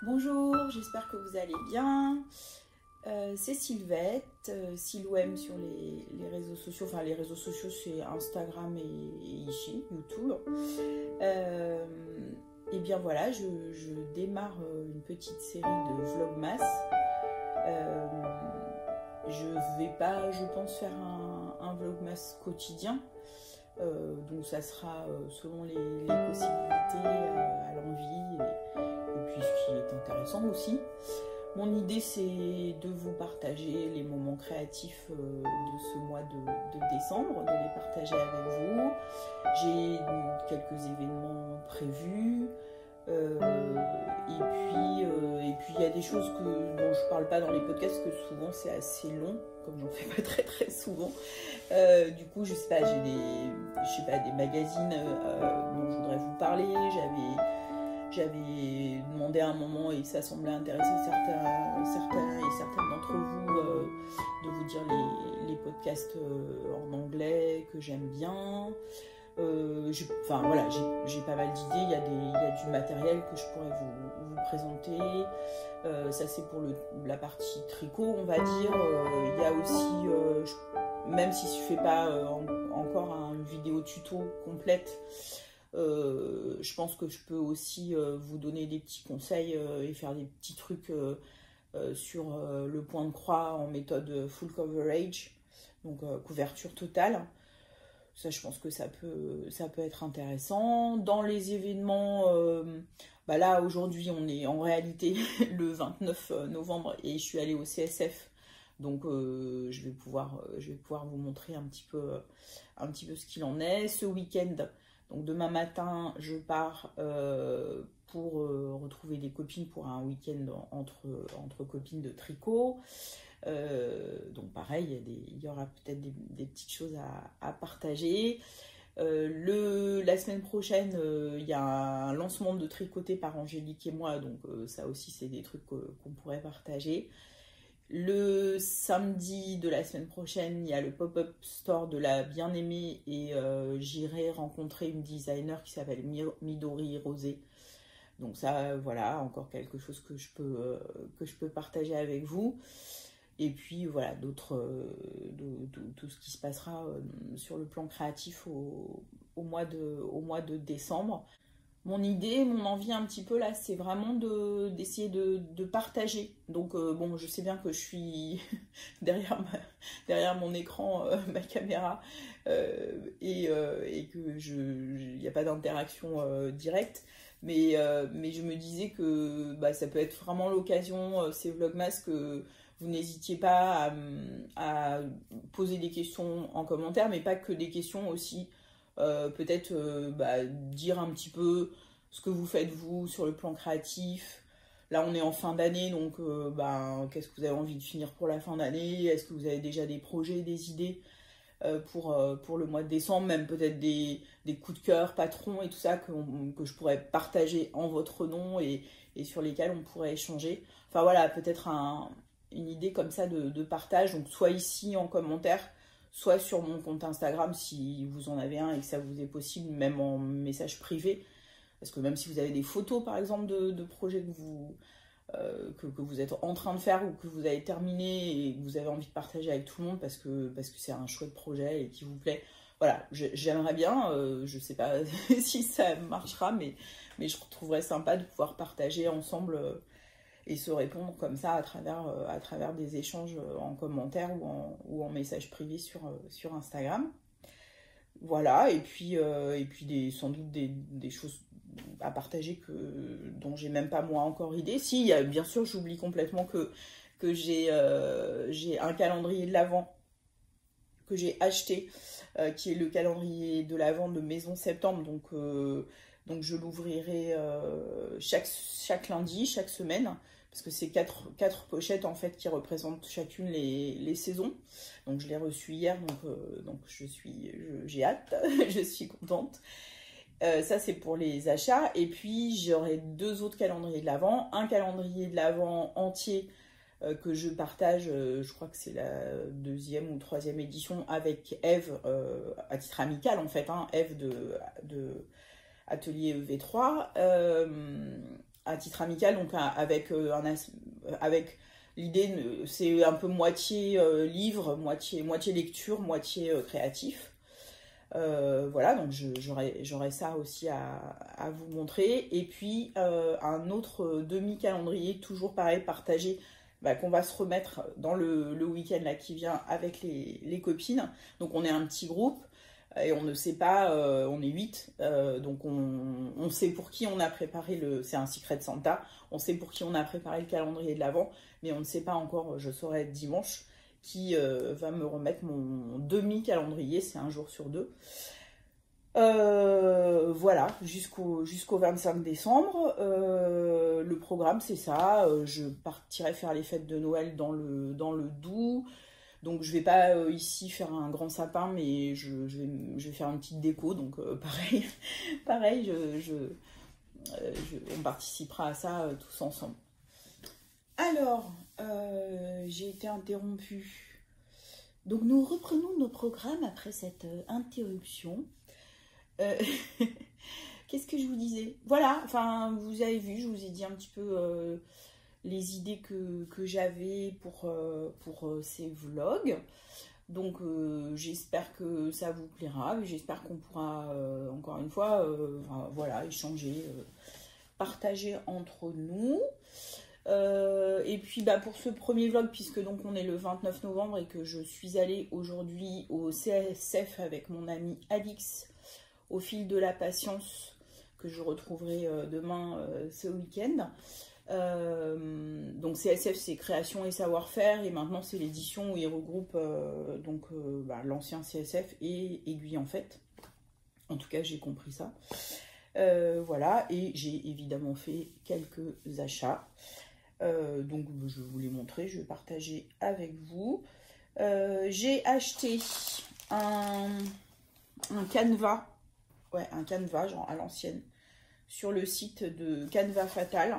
Bonjour, j'espère que vous allez bien. C'est Sylvette, Silwem sur les réseaux sociaux. Enfin, les réseaux sociaux, c'est Instagram et ici, YouTube. Et bien voilà, je démarre une petite série de Vlogmas. Je vais pas, je pense, faire un Vlogmas quotidien. Donc ça sera selon les possibilités, à l'envie et puis ce qui est intéressant aussi. Mon idée, c'est de vous partager les moments créatifs de ce mois de décembre, de les partager avec vous. J'ai quelques événements prévus. Et puis il y a des choses dont je parle pas dans les podcasts, parce que souvent c'est assez long, comme j'en fais pas très souvent. Du coup, je sais pas, j'ai des magazines dont je voudrais vous parler. J'avais demandé à un moment, et ça semblait intéresser certains et certaines d'entre vous, de vous dire les podcasts en anglais que j'aime bien. Enfin voilà, j'ai pas mal d'idées. Il y a du matériel que je pourrais vous présenter. Ça, c'est pour la partie tricot, on va dire. Il y a aussi, même si je fais pas encore une vidéo tuto complète, je pense que je peux aussi vous donner des petits conseils et faire des petits trucs sur le point de croix en méthode full coverage, donc couverture totale. Ça, je pense que ça peut être intéressant. Dans les événements, là aujourd'hui on est en réalité le 29 novembre et je suis allée au CSF. Donc je vais pouvoir vous montrer un petit peu ce qu'il en est. Ce week-end, donc demain matin, je pars pour retrouver des copines pour un week-end entre copines de tricot. Donc pareil, il y aura peut-être des petites choses à partager. La semaine prochaine, il y a un lancement de tricoté par Angélique et moi, donc ça aussi c'est des trucs qu'on pourrait partager. Le samedi de la semaine prochaine, il y a le pop-up store de la Bien-Aimée et j'irai rencontrer une designer qui s'appelle Midori Rosé. Donc ça, voilà, encore quelque chose que je peux partager avec vous. Et puis voilà, tout ce qui se passera sur le plan créatif au mois de décembre. Mon idée, mon envie un petit peu là, c'est vraiment d'essayer de partager. Donc bon, je sais bien que je suis derrière mon écran, ma caméra, et que il n'y a pas d'interaction directe. Mais je me disais que ça peut être vraiment l'occasion, ces Vlogmas, que vous n'hésitiez pas à poser des questions en commentaire, mais pas que des questions aussi. Peut-être dire un petit peu ce que vous faites vous sur le plan créatif. Là on est en fin d'année, donc qu'est-ce que vous avez envie de finir pour la fin d'année? Est-ce que vous avez déjà des projets, des idées pour le mois de décembre? Même peut-être des coups de cœur patrons et tout ça que je pourrais partager en votre nom et sur lesquels on pourrait échanger. Enfin voilà, peut-être une idée comme ça de partage, donc soit ici en commentaire, soit sur mon compte Instagram si vous en avez un et que ça vous est possible, même en message privé. Parce que même si vous avez des photos par exemple de projets que vous êtes en train de faire ou que vous avez terminé et que vous avez envie de partager avec tout le monde parce que c'est un chouette projet et qui vous plaît, voilà, j'aimerais bien, je sais pas si ça marchera, mais je trouverais sympa de pouvoir partager ensemble et se répondre comme ça à travers des échanges en commentaire ou en message privé sur Instagram. Voilà, et puis sans doute des choses à partager dont j'ai même pas moi encore idée. Si, bien sûr, j'oublie complètement que j'ai un calendrier de l'Avent que j'ai acheté, qui est le calendrier de l'Avent de Maison Septembre, donc je l'ouvrirai chaque lundi, chaque semaine, parce que c'est quatre pochettes en fait qui représentent chacune les saisons. Donc je l'ai reçu hier, donc j'ai hâte, je suis contente. Ça c'est pour les achats, et puis j'aurai 2 autres calendriers de l'Avent, un calendrier de l'Avent entier que je partage, je crois que c'est la 2e ou 3e édition avec Eve, à titre amical en fait, hein, Eve de Atelier V3, à titre amical, donc avec l'idée, c'est un peu moitié livre, moitié lecture, moitié créatif. Voilà, donc j'aurai ça aussi à vous montrer. Et puis un autre demi-calendrier, toujours pareil, partagé, qu'on va se remettre dans le week-end là qui vient avec les copines. Donc on est un petit groupe et on ne sait pas, on est 8, donc on sait pour qui on a préparé c'est un Secret Santa, on sait pour qui on a préparé le calendrier de l'Avent, mais on ne sait pas encore, je saurai dimanche, qui va me remettre mon demi-calendrier, c'est un jour sur 2. Voilà, jusqu'au 25 décembre. Le programme, c'est ça. Je partirai faire les fêtes de Noël dans le Doubs. Donc, je vais pas ici faire un grand sapin, mais je vais faire une petite déco. Donc, pareil, on participera à ça tous ensemble. Alors, j'ai été interrompue. Donc, nous reprenons nos programmes après cette interruption. Qu'est-ce que je vous disais? Voilà, enfin, vous avez vu, je vous ai dit un petit peu les idées que j'avais pour ces vlogs. Donc, j'espère que ça vous plaira. J'espère qu'on pourra, encore une fois, voilà, échanger, partager entre nous. Et puis pour ce premier vlog, puisque donc on est le 29 novembre et que je suis allée aujourd'hui au CSF avec mon ami Alix, au fil de la patience, que je retrouverai demain ce week-end. Donc CSF, c'est création et savoir-faire, et maintenant c'est l'édition où il regroupe l'ancien CSF et Aiguille en fait. En tout cas, j'ai compris ça. Voilà, et j'ai évidemment fait quelques achats. Donc je vais vous les montrer, je vais partager avec vous. J'ai acheté un canevas. Ouais, un canevas, genre à l'ancienne, sur le site de Canva Fatal.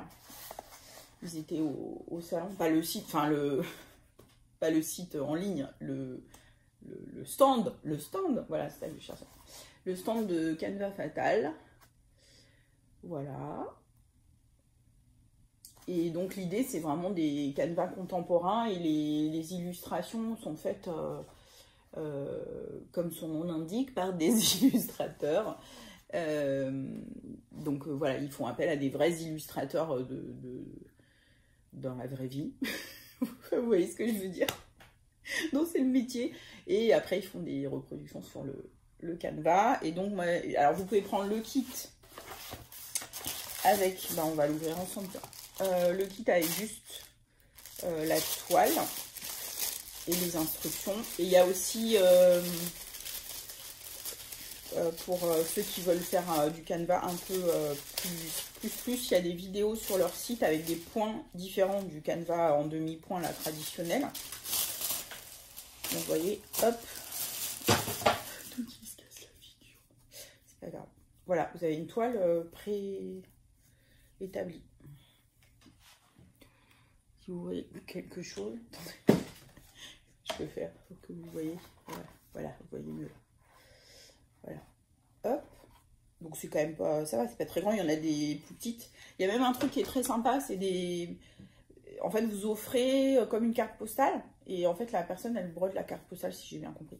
Ils étaient au salon, pas le site, enfin pas le site en ligne, le stand, voilà, c'est ça que je cherchais. Le stand de Canva Fatal. Voilà. Et donc l'idée, c'est vraiment des canevas contemporains, et les illustrations sont faites comme son nom l'indique, par des illustrateurs. Donc voilà, ils font appel à des vrais illustrateurs dans la vraie vie. Vous voyez ce que je veux dire? Donc c'est le métier. Et après, ils font des reproductions sur le canevas. Et donc, alors vous pouvez prendre le kit avec, on va l'ouvrir ensemble. Le kit avec juste la toile et les instructions. Et il y a aussi, pour ceux qui veulent faire du canevas un peu plus, il y a des vidéos sur leur site avec des points différents du canevas en demi-point, la traditionnelle. Donc vous voyez, hop. C'est pas grave. Voilà, vous avez une toile pré-établie. Si vous voyez quelque chose, je peux faire pour que vous voyez. Voilà, vous voyez mieux. Voilà. Hop. Donc c'est quand même pas, ça va, c'est pas très grand. Il y en a des plus petites. Il y a même un truc qui est très sympa, c'est des. En fait, vous offrez comme une carte postale, et en fait la personne elle brode la carte postale, si j'ai bien compris.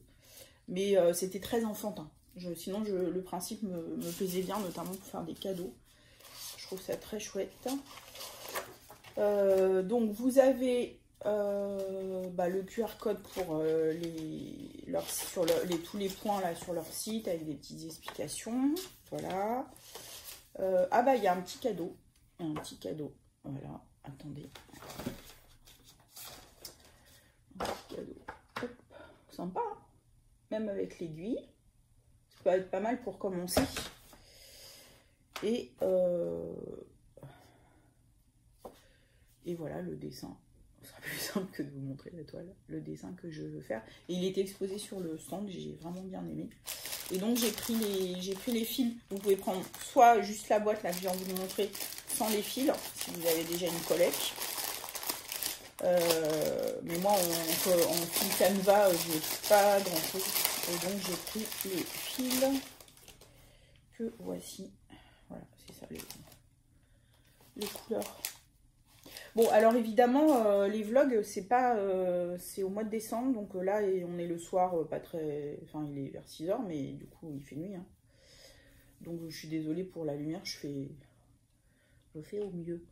Mais c'était très enfantin. Sinon le principe me plaisait bien, notamment pour faire des cadeaux. Je trouve ça très chouette. Donc vous avez le QR code pour tous les points là sur leur site, avec des petites explications. Voilà. Il y a un petit cadeau. Voilà. Attendez. Un petit cadeau. Hop. Sympa. Hein, même avec l'aiguille. Ça peut être pas mal pour commencer. Et voilà le dessin. Ce sera plus simple que de vous montrer la toile. Le dessin que je veux faire. Et il était exposé sur le stand. J'ai vraiment bien aimé. Et donc j'ai pris les fils. Vous pouvez prendre soit juste la boîte là que j'ai envie de vous montrer, sans les fils, si vous avez déjà une collecte. Mais moi en fil canevas, je n'ai pas grand chose. Et donc j'ai pris les fils que voici. Voilà, c'est ça les couleurs. Bon, alors évidemment, les vlogs, c'est au mois de décembre, donc là, on est le soir, pas très... Enfin, il est vers 6 h, mais du coup, il fait nuit. Hein. Donc, je suis désolée pour la lumière, je fais au mieux.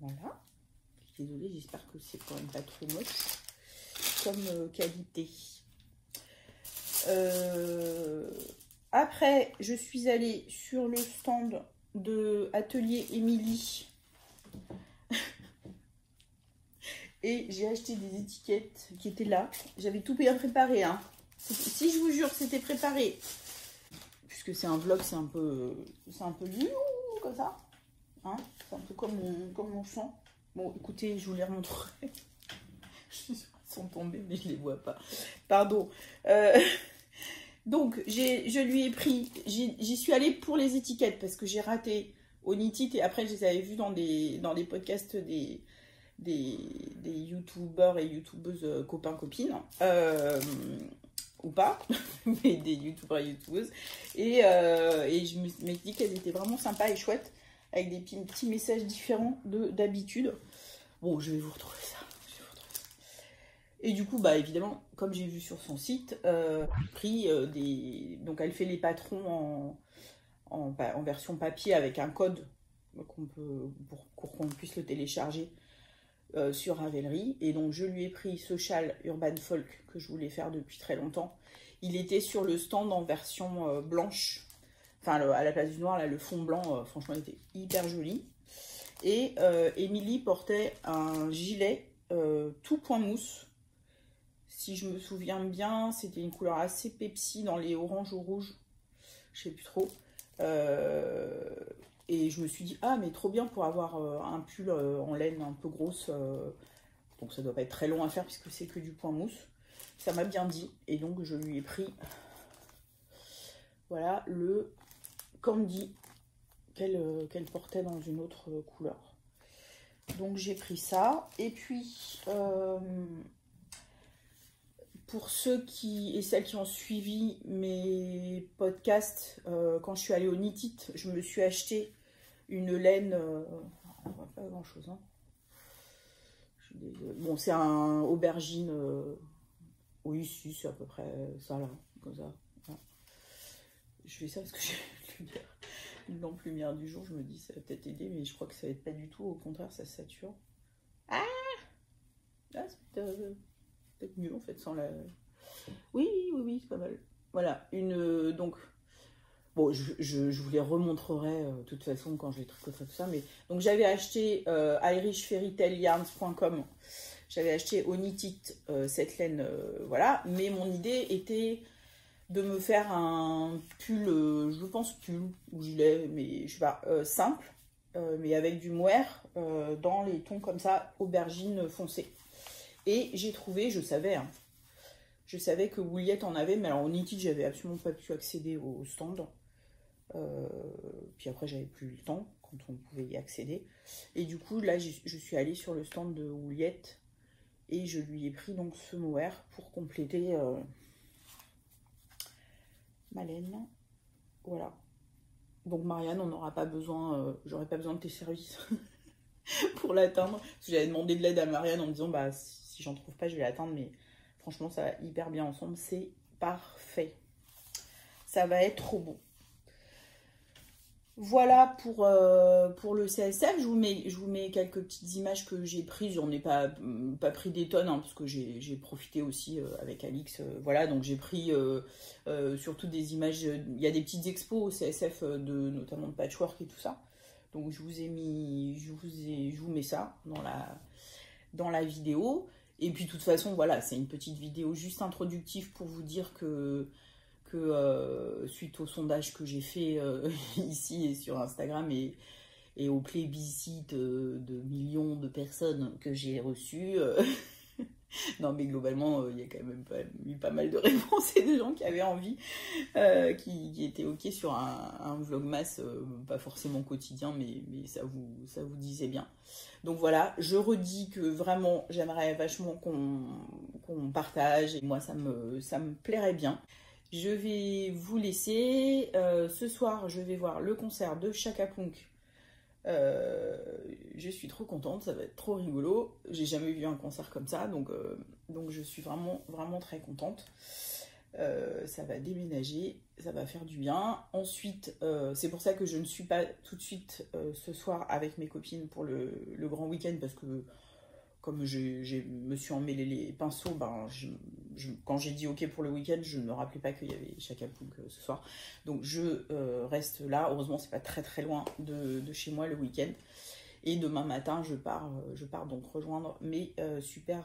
Voilà. Je suis désolée, j'espère que c'est quand même pas trop moche comme qualité. Après, je suis allée sur le stand de Atelier Émilie. Et j'ai acheté des étiquettes qui étaient là. J'avais tout bien préparé. Hein. Si je vous jure, c'était préparé. Puisque c'est un vlog, c'est un peu lu, comme ça. Hein, c'est un peu comme mon sang. Bon, écoutez, je vous les remontrerai. Ils sont tombés, mais je les vois pas. Pardon. Donc, je lui ai pris... J'y suis allée pour les étiquettes parce que j'ai raté Onitit et après, je les avais vues dans des podcasts des youtubeurs et youtubeuses copains-copines. Ou pas, mais des youtubeurs et youtubeuses. Et je me suis dit qu'elles étaient vraiment sympas et chouettes, avec des petits messages différents d'habitude. Bon, je vais vous retrouver ça. Et du coup, bah évidemment, comme j'ai vu sur son site, pris donc elle fait les patrons en version papier avec un code pour qu'on puisse le télécharger sur Ravelry. Et donc je lui ai pris ce châle Urban Folk que je voulais faire depuis très longtemps. Il était sur le stand en version blanche, enfin à la place du noir, là le fond blanc, franchement il était hyper joli. Et Émilie portait un gilet tout point mousse. Si je me souviens bien, c'était une couleur assez Pepsi dans les oranges ou rouges, je sais plus trop. Et je me suis dit, ah mais trop bien pour avoir un pull en laine un peu grosse. Donc ça doit pas être très long à faire puisque c'est que du point mousse. Ça m'a bien dit. Et donc je lui ai pris, voilà, le Candy qu'elle portait dans une autre couleur. Donc j'ai pris ça. Et puis, pour ceux et celles qui ont suivi mes podcasts, quand je suis allée au Nitit, je me suis acheté une laine, on voit pas grand chose, hein. Bon, c'est un aubergine, oui, si, c'est à peu près ça, là, comme ça. Voilà. Je fais ça parce que j'ai une lampe lumière du jour, je me dis ça va peut-être aider, mais je crois que ça va être pas du tout, au contraire, ça sature. Ah, c'est peut-être mieux en fait sans la... Oui, c'est pas mal. Voilà, donc... Bon, je vous les remontrerai de toute façon quand je les tricoterai tout ça. Mais donc j'avais acheté irishfairytaleyarns.com. J'avais acheté au Nitit cette laine, voilà. Mais mon idée était de me faire un pull, je pense pull ou gilet, mais je sais pas, simple, mais avec du mohair dans les tons comme ça, aubergine foncée. Et j'ai trouvé, je savais que Wooliette en avait, mais alors au Nitit j'avais absolument pas pu accéder au stand. Puis après j'avais plus le temps quand on pouvait y accéder et du coup là je suis allée sur le stand de Wooliette et je lui ai pris donc ce mohair pour compléter ma laine. Voilà, donc Marianne, on n'aura pas besoin, j'aurais pas besoin de tes services pour l'atteindre parce que j'avais demandé de l'aide à Marianne en me disant bah si j'en trouve pas je vais l'atteindre, mais franchement ça va hyper bien ensemble, c'est parfait, ça va être trop beau. Voilà pour le CSF. Je vous mets quelques petites images que j'ai prises. J'en ai pas pris des tonnes, hein, parce que j'ai profité aussi avec Alix. Voilà, donc j'ai pris surtout des images. Il y a des petites expos au CSF, notamment de patchwork et tout ça. Donc je vous mets ça dans la vidéo. Et puis de toute façon, voilà, c'est une petite vidéo juste introductive pour vous dire que suite au sondage que j'ai fait ici et sur Instagram et au plébiscite de millions de personnes que j'ai reçues, non mais globalement il y a quand même eu pas mal de réponses et de gens qui avaient envie, qui étaient ok sur un vlogmas, pas forcément quotidien, mais ça vous disait bien. Donc voilà, je redis que vraiment j'aimerais vachement qu'on partage, et moi ça me plairait bien. Je vais vous laisser. Ce soir, je vais voir le concert de Chaka Ponk Je suis trop contente, ça va être trop rigolo. J'ai jamais vu un concert comme ça, donc je suis vraiment, vraiment très contente. Ça va déménager, ça va faire du bien. Ensuite, c'est pour ça que je ne suis pas tout de suite ce soir avec mes copines pour le grand week-end, parce que comme je me suis emmêlé les pinceaux, quand j'ai dit ok pour le week-end, je ne me rappelais pas qu'il y avait Chaka Ponk ce soir. Donc je reste là. Heureusement, c'est pas très très loin de chez moi le week-end. Et demain matin, je pars donc rejoindre mes super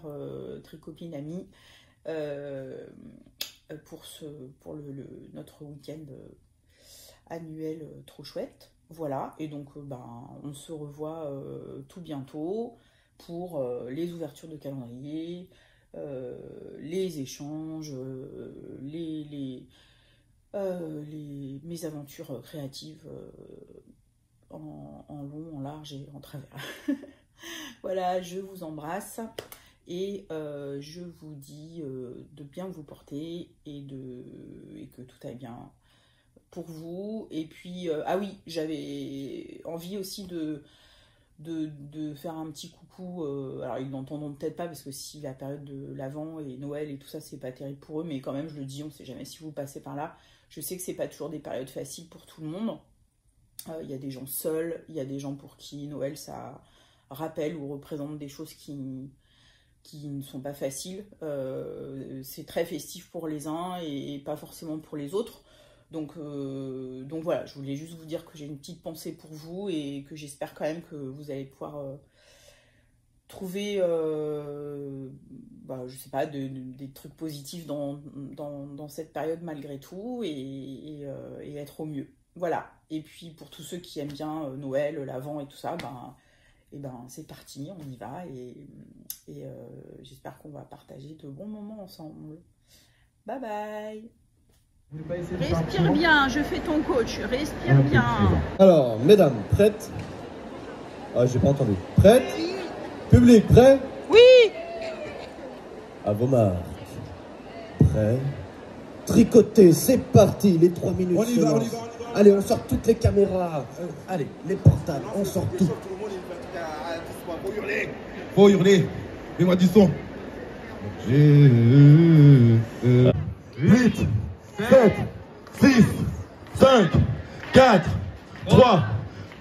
tricopines amies pour notre week-end annuel trop chouette. Voilà. Et donc on se revoit tout bientôt pour les ouvertures de calendrier, les échanges, mes aventures créatives en long, en large et en travers. Voilà, je vous embrasse et je vous dis de bien vous porter et que tout aille bien pour vous. Et puis, ah oui, j'avais envie aussi de faire un petit coucou, alors ils n'entendront peut-être pas parce que si la période de l'Avent et Noël et tout ça c'est pas terrible pour eux, mais quand même je le dis, on sait jamais si vous passez par là. Je sais que c'est pas toujours des périodes faciles pour tout le monde. Il y a des gens seuls, il y a des gens pour qui Noël ça rappelle ou représente des choses qui ne sont pas faciles. C'est très festif pour les uns et pas forcément pour les autres. Donc voilà, je voulais juste vous dire que j'ai une petite pensée pour vous et que j'espère quand même que vous allez pouvoir trouver, je sais pas, des trucs positifs dans cette période malgré tout et être au mieux. Voilà. Et puis pour tous ceux qui aiment bien Noël, l'Avent et tout ça, c'est parti, on y va et j'espère qu'on va partager de bons moments ensemble. Bye bye. Respire bien, je fais ton coach, respire bien. Alors, mesdames, prêtes? Ah, j'ai pas entendu. Prêtes? Public, prêt? Oui. À vos marques. Prêt? Tricoter, c'est parti, les 3 minutes. On y va. Allez, on sort toutes les caméras. Allez, les portables, on sort tout. Faut hurler. Mets-moi du son. 8, 7, 6, 5, 4, 3,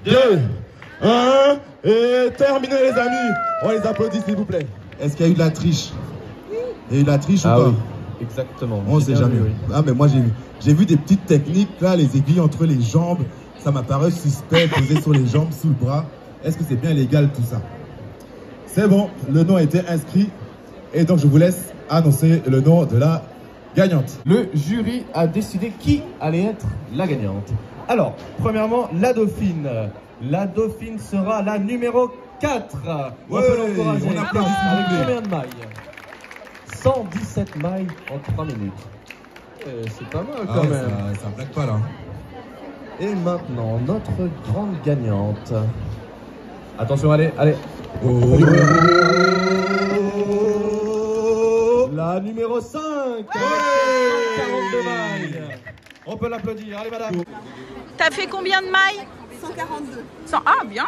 2, 1. Et terminé les amis. On les applaudit s'il vous plaît. Est-ce qu'il y a eu de la triche? Il y a eu de la triche ou pas? Oui, exactement. On sait jamais. Ah mais moi j'ai vu des petites techniques là, les aiguilles entre les jambes. Ça m'a paru suspect, posé sur les jambes, sous le bras. Est-ce que c'est bien légal tout ça? C'est bon, le nom a été inscrit. Et donc je vous laisse annoncer le nom de la gagnante. Le jury a décidé qui allait être la gagnante. Alors, premièrement, la dauphine. La dauphine sera la numéro 4. Ouais, on peut l'encourager. on applaudit, Avec s'il vous plaît. combien de mailles? 117 mailles en 3 minutes. C'est pas mal quand même. Ça blague pas là. Et maintenant, notre grande gagnante. Attention, allez. Oh. La numéro 5. Ouais. 42 mailles. On peut l'applaudir. Allez, madame. T'as fait combien de mailles? 142. Ah, bien.